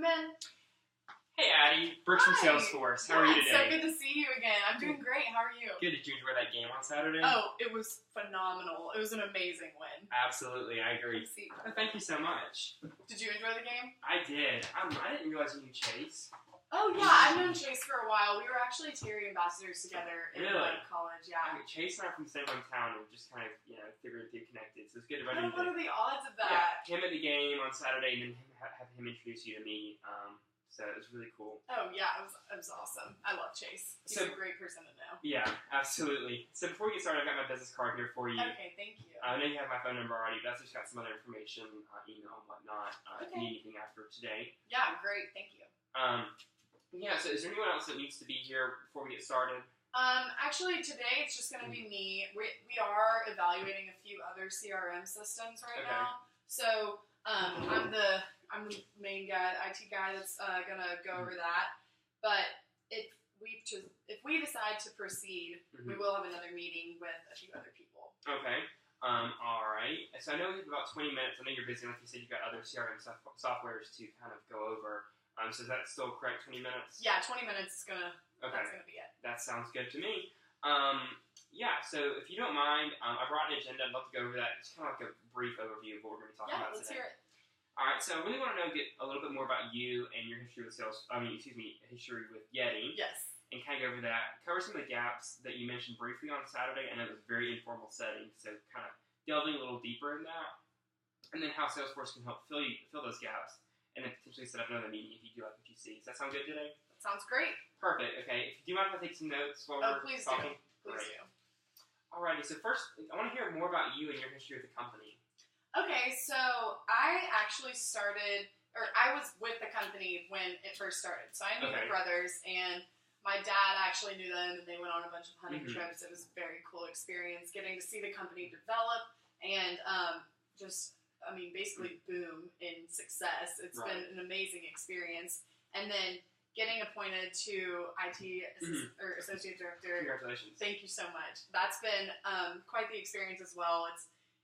Ben. Hey, Addie. Brooks from SalesForce. How are you today? So good to see you again. I'm doing great. How are you? Good. Did you enjoy that game on Saturday? Oh, it was phenomenal. It was an amazing win. Absolutely. I agree. Thank you so much. Did you enjoy the game? I did. I didn't realize you knew Chase. Oh, yeah. I've known Chase for a while. We were actually Terry ambassadors together in college. Yeah. I mean, Chase and I are from the same hometown and just kind of, figuratively connected. So it's good to run into. What are the odds of that? Yeah, him at the game on Saturday and then have him introduce you to me. So it was really cool. Oh, yeah. It was awesome. I love Chase. He's a great person to know. Yeah, absolutely. So before we get started, I've got my business card here for you. Okay, thank you. I know you have my phone number already, but I've just got some other information, email and whatnot, if you need anything after today. Yeah, great. Thank you. So is there anyone else that needs to be here before we get started? Actually, today it's just going to be me. We are evaluating a few other CRM systems right now. So I'm the main guy, the IT guy that's going to go over that. But if we decide to proceed, we will have another meeting with a few other people. Okay. All right. So I know we have about 20 minutes. I know you're busy. Like you said, you've got other CRM softwares to kind of go over. So is that still correct, 20 minutes? Yeah, 20 minutes is that's gonna be it. That sounds good to me. So if you don't mind, I brought an agenda. I'd love to go over that. It's kind of like a brief overview of what we're going to be talking about today. Yeah, let's hear it. All right, so I really want to get a little bit more about you and your history with history with YETI. Yes. And kind of go over that. Cover some of the gaps that you mentioned briefly on Saturday, and it was a very informal setting, so kind of delving a little deeper in that. And then how SalesForce can help fill those gaps. And then potentially set up another meeting if you do like what you see. Does that sound good today? That sounds great. Perfect. Okay. If you do mind if I take some notes while we're talking? Please do. Alrighty. So first, I want to hear more about you and your history with the company. Okay. So I actually I was with the company when it first started. So I knew the brothers, and my dad actually knew them, and they went on a bunch of hunting trips. It was a very cool experience getting to see the company develop and basically boom in success. It's been an amazing experience. And then getting appointed to IT Associate Director. Congratulations. Thank you so much. That's been quite the experience as well.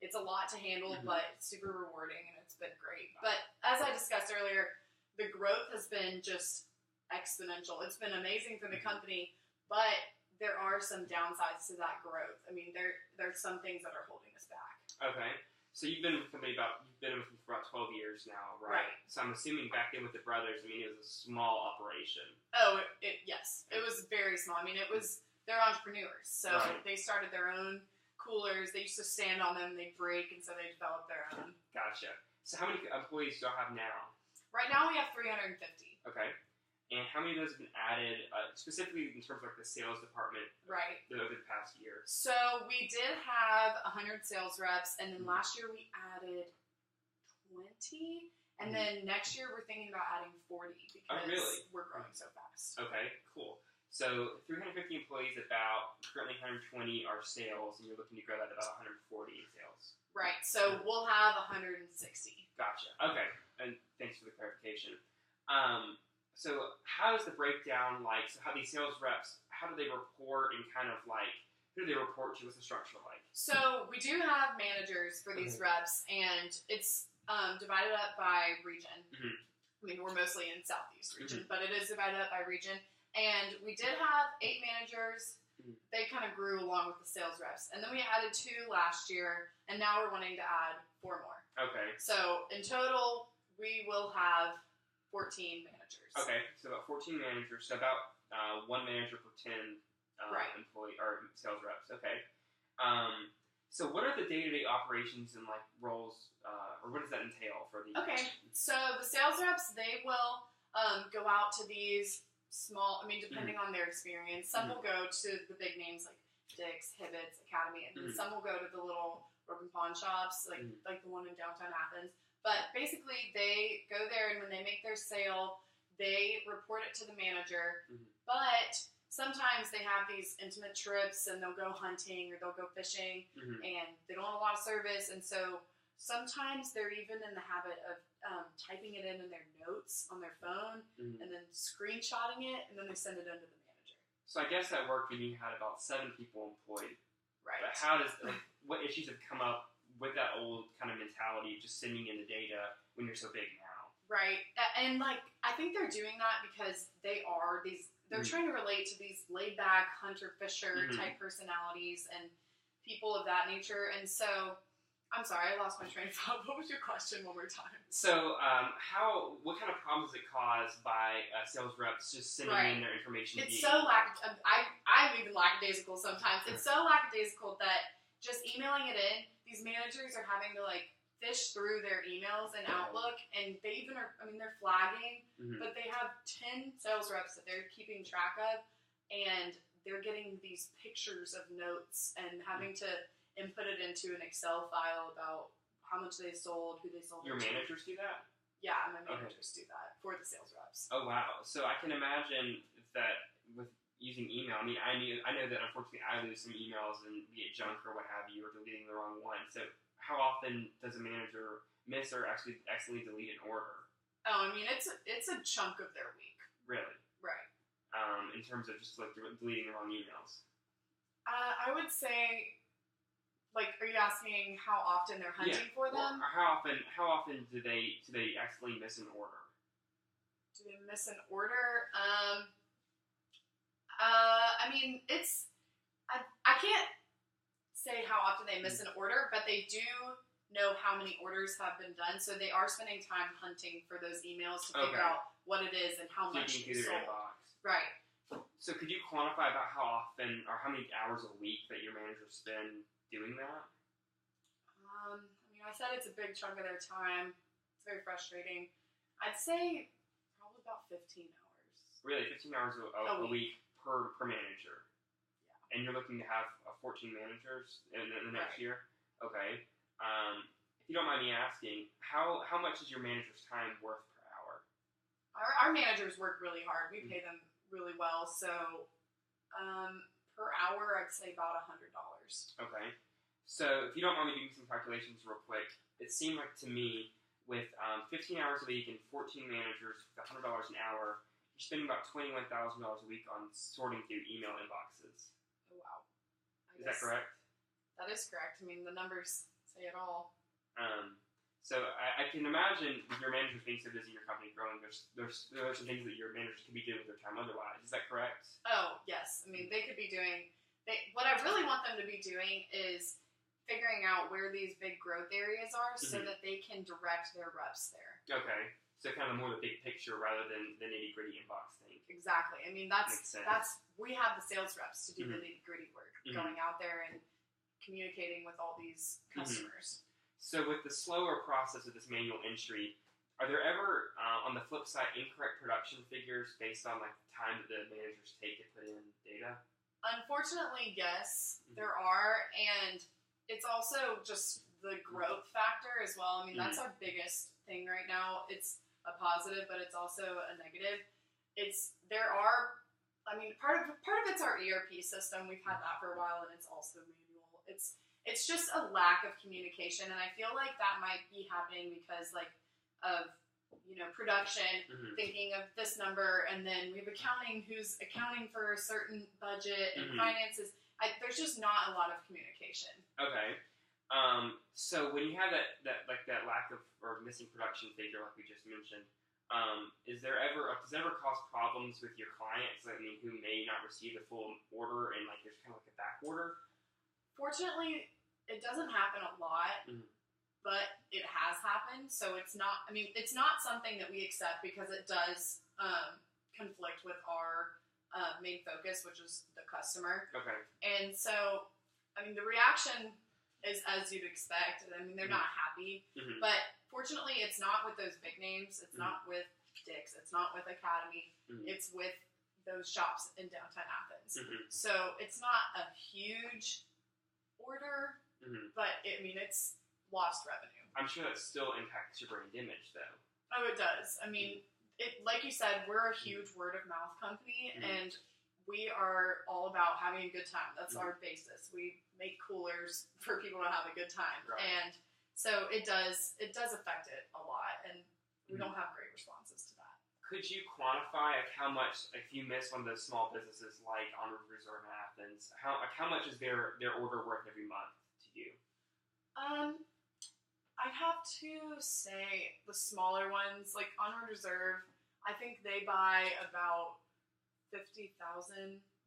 It's a lot to handle, but it's super rewarding, and it's been great. But as I discussed earlier, the growth has been just exponential. It's been amazing for the company, but there are some downsides to that growth. I mean, there's some things that are holding us back. Okay. So you've been with the company for about 12 years now, right? Right. So I'm assuming back in with the brothers, it was a small operation. Oh, yes. It was very small. They're entrepreneurs, so they started their own coolers. They used to stand on them, they'd break, and so they developed their own. Gotcha. So how many employees do you have now? Right now we have 350. Okay. And how many of those have been added, specifically in terms of the sales department, over the past year? So we did have 100 sales reps, and then last year we added 20, and then next year we're thinking about adding 40 because we're growing so fast. Okay, cool. So 350 employees, currently 120 are sales, and you're looking to grow that to about 140 in sales. Right, so we'll have 160. Gotcha. Okay, and thanks for the clarification. So how is the breakdown like? So how these sales reps, how do they report and who do they report to? What's the structure like? So we do have managers for these reps, and it's divided up by region. We're mostly in Southeast region, but it is divided up by region. And we did have 8 managers. They kind of grew along with the sales reps. And then we added 2 last year, and now we're wanting to add 4 more. Okay. So in total, we will have 14 managers. Okay, so about 14 managers, so about 1 manager per 10 employee or sales reps. Okay. So what are the day-to-day operations and roles, or what does that entail for the? Okay, so the sales reps, they will go out to these small. Depending on their experience, some will go to the big names like Dick's, Hibbett's, Academy, and then some will go to the little broken pawn shops, like the one in downtown Athens. But basically, they go there, and when they make their sale, they report it to the manager. But sometimes they have these intimate trips, and they'll go hunting or they'll go fishing, and they don't have a lot of service. And so sometimes they're even in the habit of typing it in their notes on their phone and then screenshotting it, and then they send it in to the manager. So I guess that worked when you had about 7 people employed. Right. But what issues have come up with that old kind of mentality of just sending in the data when you're so big now? Right. And like, I think they're doing that because they're trying to relate to these laid back hunter fisher type personalities and people of that nature. And so, I'm sorry, I lost my train of thought. What was your question one more time? So, what kind of problems does it cause by sales reps just sending in their information? It's so I'm even lackadaisical sometimes. It's so lackadaisical that just emailing it in, these managers are having to like fish through their emails and Outlook, and they even they're flagging, but they have 10 sales reps that they're keeping track of, and they're getting these pictures of notes and having to input it into an Excel file about how much they sold, who they sold. Your managers do that? Yeah, my managers do that for the sales reps. Oh wow! So I can imagine that with using email. I mean, I know that unfortunately I lose some emails and be it junk or what have you, or deleting the wrong one. So how often does a manager miss or actually accidentally delete an order? Oh, I mean, it's a chunk of their week. Really? Right. In terms of just like deleting the wrong emails. I would say, like, are you asking how often they're hunting for them? Or how often do they accidentally miss an order? Do they miss an order? I mean, I can't say how often they miss an order, but they do know how many orders have been done, so they are spending time hunting for those emails to figure out what it is and how much you sold. Right. So could you quantify about how often or how many hours a week that your managers spend doing that? I mean, I said it's a big chunk of their time. It's very frustrating. I'd say probably about 15 hours. Really? 15 hours a week per manager? Yeah. And you're looking to have 14 managers in the next year? Okay. If you don't mind me asking, how much is your manager's time worth per hour? Our managers work really hard. We pay them really well. So per hour, I'd say about $100. Okay. So if you don't mind me doing some calculations real quick, it seemed like to me with 15 hours a week and 14 managers with $100 an hour, you're spending about $21,000 a week on sorting through email inboxes. Oh, wow. Is that correct? That is correct. I mean, the numbers say it all. So I can imagine with your managers being so busy in your company growing, there's some things that your managers could be doing with their time otherwise. Is that correct? Oh, yes. I mean, they could be doing... what I really want them to be doing is figuring out where these big growth areas are so that they can direct their reps there. Okay. So kind of more the big picture rather than the nitty-gritty inbox thing. Exactly. I mean, that's we have the sales reps to do the nitty-gritty work, going out there and communicating with all these customers. So with the slower process of this manual entry, are there ever, on the flip side, incorrect production figures based on like the time that the managers take to put in data? Unfortunately, yes, there are, and it's also just the growth factor as well. I mean, that's our biggest thing right now. It's a positive, but it's also a negative. Part of it's our ERP system. We've had that for a while, and it's also manual. It's just a lack of communication, and I feel like that might be happening because of production, thinking of this number, and then we have accounting who's accounting for a certain budget, and finances. There's just not a lot of communication. Okay. So when you have that lack of or missing production figure, like we just mentioned, does it ever cause problems with your clients? Who may not receive the full order and there's kind of like a back order? Fortunately, it doesn't happen a lot. But it has happened, so it's not something that we accept because it does conflict with our main focus, which is the customer. Okay. And so, the reaction is as you'd expect. They're not happy, but fortunately, it's not with those big names. It's not with Dick's. It's not with Academy. It's with those shops in downtown Athens. So it's not a huge order, but it's lost revenue. I'm sure that still impacts your brand image, though. Oh, it does. Like you said, we're a huge word of mouth company, and we are all about having a good time. That's our basis. We make coolers for people to have a good time, and so it does affect it a lot, and we don't have great responses to that. Could you quantify how much, if you miss one of those small businesses like Honor Resort in Athens, how much is their order worth every month to you? I'd have to say the smaller ones, like Onward Reserve, I think they buy about 50,000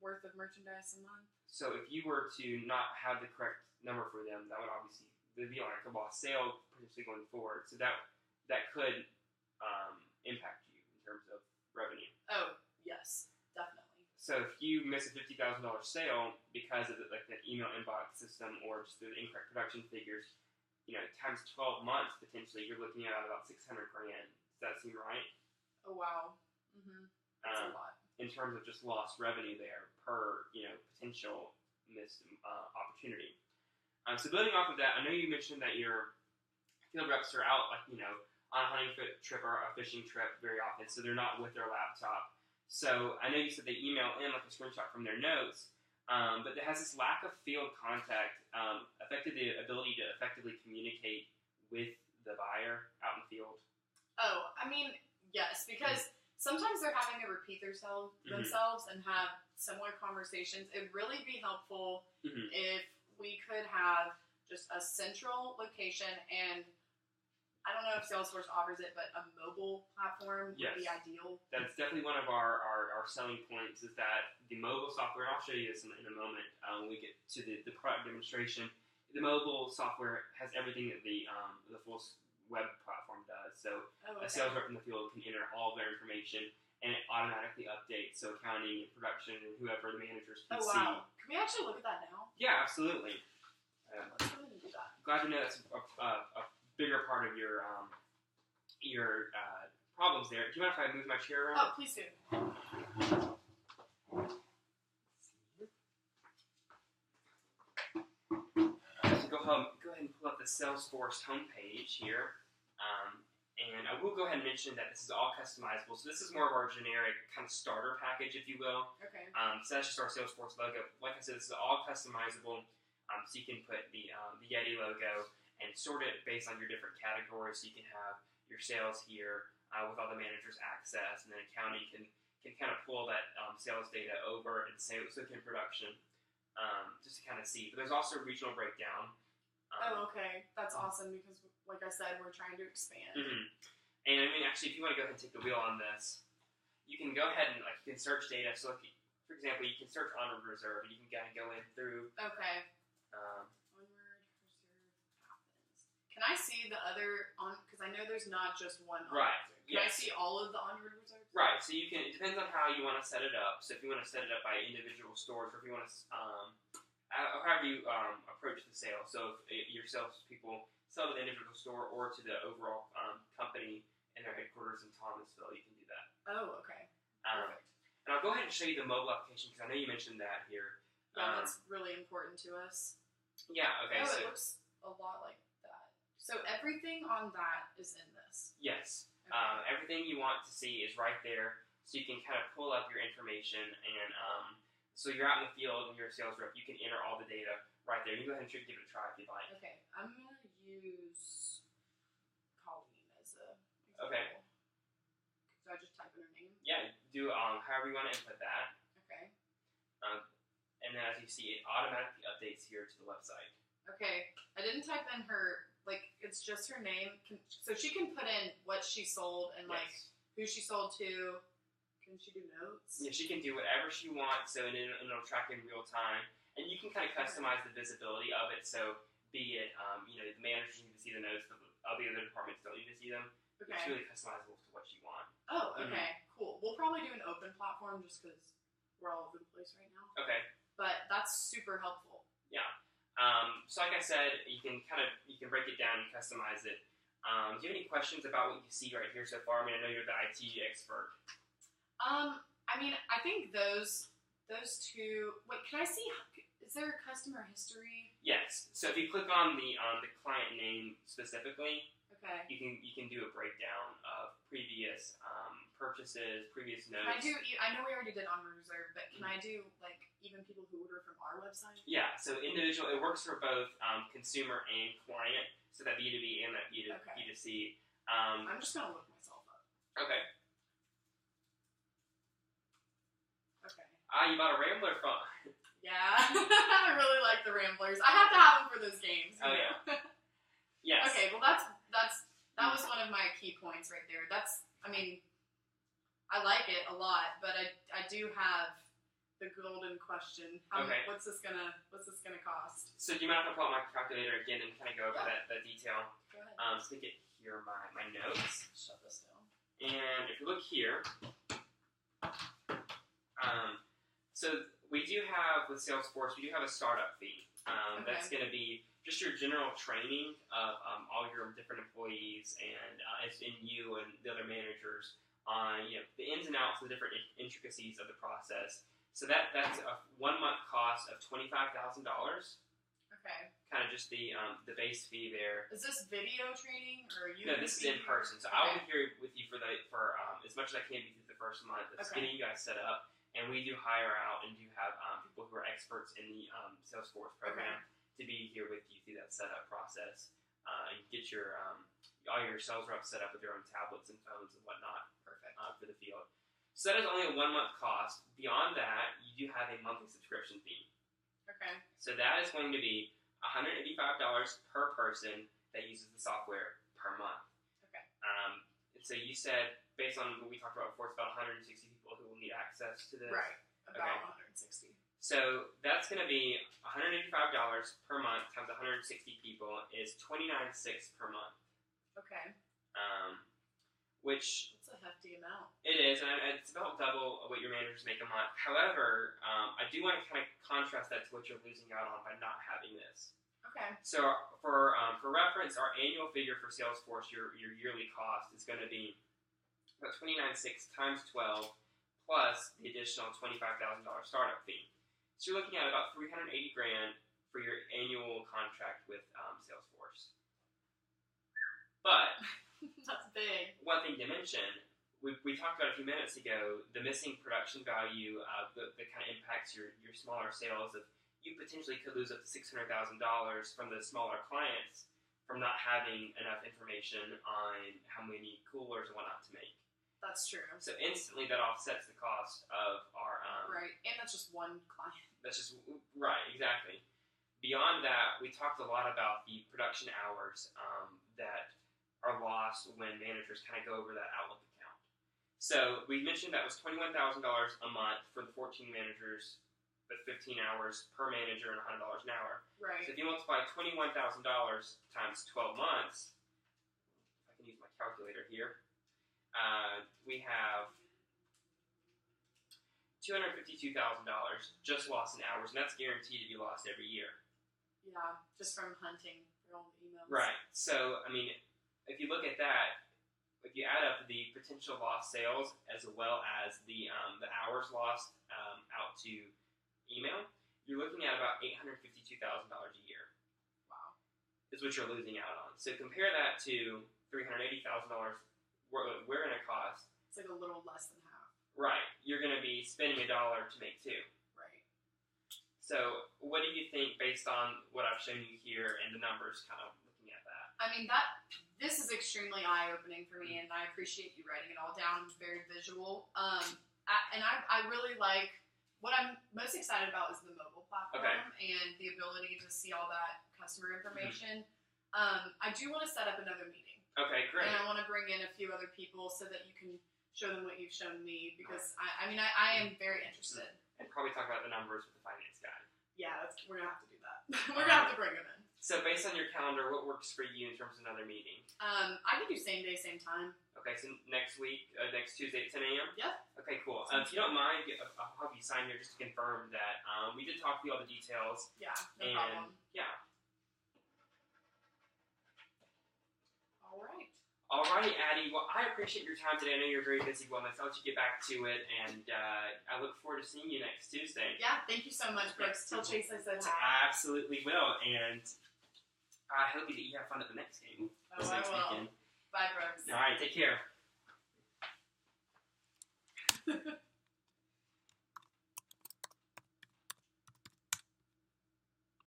worth of merchandise a month. So if you were to not have the correct number for them, that would obviously be like a lost sale potentially going forward. So that could impact you in terms of revenue. Oh, yes, definitely. So if you miss a $50,000 sale because of like that email inbox system or just the incorrect production figures, times 12 months potentially, you're looking at about $600,000. Does that seem right? Oh wow. That's a lot. In terms of just lost revenue there per potential missed opportunity. So building off of that, I know you mentioned that your field reps are out on a hunting trip or a fishing trip very often, so they're not with their laptop. So I know you said they email in like a screenshot from their notes, but there has this lack of field contact affected the ability to effectively communicate with the buyer out in the field? Oh, I mean, yes, because sometimes they're having to repeat themselves and have similar conversations. It'd really be helpful if we could have just a central location, and I don't know if Salesforce offers it, but a mobile platform would be ideal. That's definitely one of our selling points, is that the mobile software, and I'll show you this in a moment when we get to the product demonstration. The mobile software has everything that the full web platform does. So a sales rep in the field can enter all of their information, and it automatically updates. So accounting, production, and whoever the managers can see. Oh wow! Can we actually look at that now? Yeah, absolutely. Let's go ahead and do that. Glad to know that's a bigger part of your problems there. Do you mind if I move my chair around? Oh, please do. So go ahead and pull up the SalesForce homepage here. And I will go ahead and mention that this is all customizable. So this is more of our generic kind of starter package, if you will. Okay. So that's just our SalesForce logo. Like I said, this is all customizable. So you can put the YETI logo and sort it based on your different categories. So you can have your sales here with all the managers' access, and then accounting can kind of pull that sales data over, and so can production, just to kind of see. But there's also a regional breakdown. Okay. That's awesome because, like I said, we're trying to expand. And I mean, actually, if you want to go ahead and take the wheel on this, you can go ahead and you can search data. So, for example, you can search Onward Reserve, and you can kind of go in through. Okay. Onward Reserve happens. Can I see the other because I know there's not just one. Right. Can I see all of the Onward Reserves? Right. So you can. It depends on how you want to set it up. So if you want to set it up by individual stores, or if you want to, however you approach the sale. So if your salespeople sell to the individual store or to the overall company in their headquarters in Thomasville, you can do that. Oh, okay. Perfect. And I'll go ahead and show you the mobile application because I know you mentioned that here. Yeah, that's really important to us. Yeah. Okay. It looks a lot like that. So everything on that is in this. Yes. Okay. Everything you want to see is right there, so you can kind of pull up your information, and so you're out in the field and you're a sales rep, you can enter all the data right there. You can go ahead and give it a try if you'd like. Okay, I'm gonna use Colleen as a example. Okay. So I just type in her name. Yeah, do however you want to input that. Okay. And then as you see, it automatically updates here to the website. Okay, I didn't type in her. It's just her name. So she can put in what she sold and who she sold to. Can she do notes? Yeah, she can do whatever she wants. So it'll track in real time, and you can kind of customize the visibility of it. So be it the managers need to see the notes, but all the other departments don't need to see them. Okay. It's really customizable to what you want. Oh, okay, cool. We'll probably do an open platform just because we're all over the place right now. Okay. But that's super helpful. Yeah. So like I said, you can break it down and customize it. Do you have any questions about what you see right here so far? I mean, I know you're the IT expert. I mean, I think those two. Wait, can I see? Is there a customer history? Yes. So if you click on the client name specifically, okay, you can do a breakdown of previous purchases, previous notes. I know we already did Onward Reserve, but can I do even people who order from our website? Yeah. So individual. It works for both consumer and client. So that B2B and that B2C. I'm just gonna look myself up. Okay. Okay. You bought a Rambler phone. Yeah, I really like the Ramblers. I have to have them for those games. Oh yeah. Yes. Okay, well that was one of my key points right there. I like it a lot, but I do have the golden question. Okay. What's this gonna cost? So do you mind if I pull out my calculator again and kind of go over that detail? Go ahead. So let me get here my notes. Shut this down. And if you look here, so we do have with SalesForce, we do have a startup fee. That's going to be just your general training of all your different employees and you and the other managers on the ins and outs of the different intricacies of the process. So that's a 1 month cost of $25,000. Okay. Kind of just the base fee there. Is this video training or you? No, this is in person. So I'll be here with you for as much as I can be through the first month of getting you guys set up, and we do hire out and do have people who are experts in the SalesForce program to be here with you through that setup process and get your all your sales reps set up with their own tablets and phones and whatnot. Perfect for the field. So that is only a 1 month cost. Beyond that, you do have a monthly subscription fee. Okay. So that is going to be $185 per person that uses the software per month. Okay. And so you said, based on what we talked about before, it's about 160 people who will need access to this. Right. About 160. So that's going to be $185 per month times 160 people is $29,600 per month. Okay. Which it's a hefty amount. It is, and it's about double what your managers make a month. However, I do want to kind of contrast that to what you're losing out on by not having this. Okay. So for reference, our annual figure for SalesForce, your yearly cost is going to be about $29,600 times 12 plus the additional $25,000 startup fee. So you're looking at about $380,000 for your annual contract with SalesForce. But that's big. One thing to mention, we talked about a few minutes ago, the missing production value that kind of impacts your smaller sales. Of you potentially could lose up to $600,000 from the smaller clients from not having enough information on how many coolers and whatnot to make. That's true. So instantly that offsets the cost of our right, and that's just one client. That's just right, exactly. Beyond that, we talked a lot about the production hours that are lost when managers kind of go over that Outlook account. So we mentioned that was $21,000 a month for the 14 managers, but 15 hours per manager and $100 an hour. Right. So if you multiply $21,000 times 12 months, if I can use my calculator here, we have $252,000 just lost in hours, and that's guaranteed to be lost every year. Yeah, just from hunting for all the emails. Right. So, I mean, if you look at that, if you add up the potential lost sales as well as the hours lost out to email, you're looking at about $852,000 a year. Wow. Is what you're losing out on. So compare that to $380,000 we're going to cost. It's like a little less than half. Right. You're going to be spending $1 to make $2. Right. So what do you think based on what I've shown you here and the numbers kind of looking at that? I mean, this is extremely eye-opening for me, and I appreciate you writing it all down. It's very visual. I really like, what I'm most excited about is the mobile platform and the ability to see all that customer information. I do want to set up another meeting. Okay, great. And I want to bring in a few other people so that you can show them what you've shown me, because I am very interested. And probably talk about the numbers with the finance guy. Yeah, we're going to have to do that. We're going to have to bring him in. So based on your calendar, what works for you in terms of another meeting? I can do same day, same time. Okay, so next week, next Tuesday at 10 a.m.? Yeah. Okay, cool. If you don't mind, I'll have you sign here just to confirm that we did talk through all the details. Yeah, no problem. Yeah. Alrighty, Addie. Well, I appreciate your time today. I know you're a very busy woman, so I'll let you get back to it, and I look forward to seeing you next Tuesday. Yeah, thank you so much, Brooks. Tell Chase I said hi. I absolutely will, and I hope that you have fun at the next game. Oh, I will. Bye, Brooks. All right, take care.